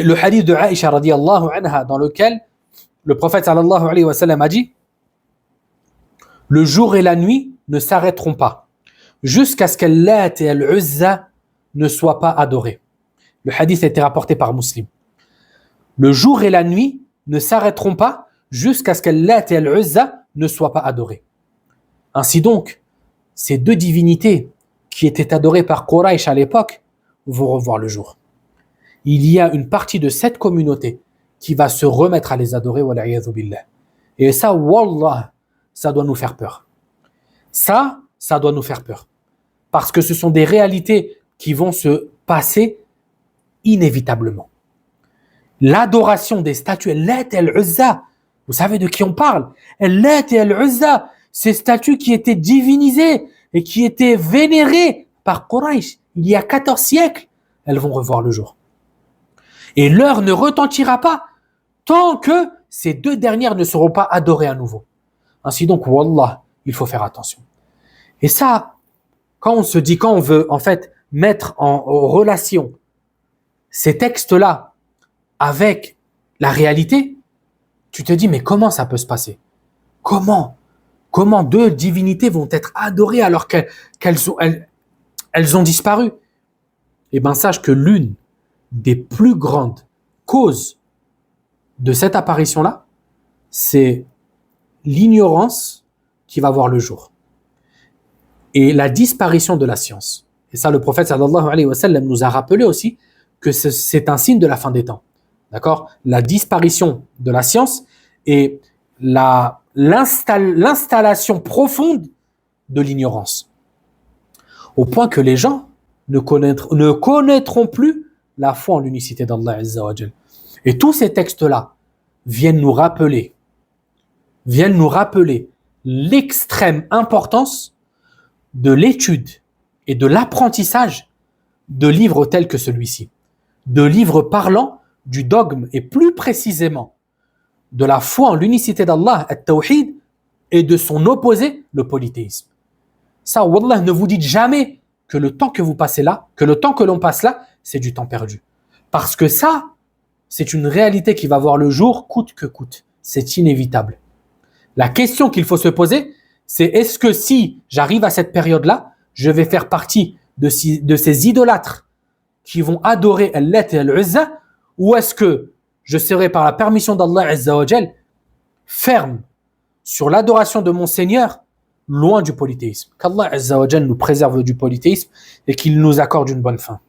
Le hadith de Aïcha radiyallahu anha, dans lequel le prophète sallallahu alayhi wa sallam a dit: le jour et la nuit ne s'arrêteront pas jusqu'à ce qu'Allat et Al-Uzza ne soient pas adorés. Le hadith a été rapporté par Muslim. Le jour et la nuit ne s'arrêteront pas jusqu'à ce qu'Allat et Al-Uzza ne soient pas adorés. Ainsi donc, ces deux divinités qui étaient adorées par Quraysh à l'époque vont revoir le jour. Il y a une partie de cette communauté qui va se remettre à les adorer, wala'iyadhu billah. Et ça, wallah, ça doit nous faire peur. Ça doit nous faire peur. Parce que ce sont des réalités qui vont se passer inévitablement. L'adoration des statues, Lat et Al-Uzza, vous savez de qui on parle? Lat et Al-Uzza, ces statues qui étaient divinisées et qui étaient vénérées par Quraysh il y a 14 siècles, elles vont revoir le jour. Et l'heure ne retentira pas tant que ces deux dernières ne seront pas adorées à nouveau. Ainsi donc, wallah, il faut faire attention. Et ça, quand on veut en fait mettre en relation ces textes-là avec la réalité, tu te dis, mais comment ça peut se passer? Comment deux divinités vont être adorées alors qu'elles ont disparu? Eh bien, sache que l'une des plus grandes causes de cette apparition-là, c'est l'ignorance qui va voir le jour et la disparition de la science. Et ça, le prophète sallallahu alayhi wa sallam nous a rappelé aussi que c'est un signe de la fin des temps. D'accord? La disparition de la science et l'installation profonde de l'ignorance. Au point que les gens ne connaîtront plus la foi en l'unicité d'Allah Azza wa Jal. Et tous ces textes-là viennent nous rappeler l'extrême importance de l'étude et de l'apprentissage de livres tels que celui-ci. De livres parlant du dogme et plus précisément de la foi en l'unicité d'Allah, at-tawhid, et de son opposé, le polythéisme. Ça, wallah, ne vous dites jamais que le temps que vous passez là, que le temps que l'on passe là, c'est du temps perdu. Parce que ça, c'est une réalité qui va voir le jour coûte que coûte. C'est inévitable. La question qu'il faut se poser, c'est est-ce que si j'arrive à cette période-là, je vais faire partie de ces idolâtres qui vont adorer Al-Lat et Al-Uzza, ou est-ce que je serai par la permission d'Allah Azza wa Jal ferme sur l'adoration de mon Seigneur, loin du polythéisme. Qu'Allah Azza wa Jal nous préserve du polythéisme et qu'il nous accorde une bonne fin.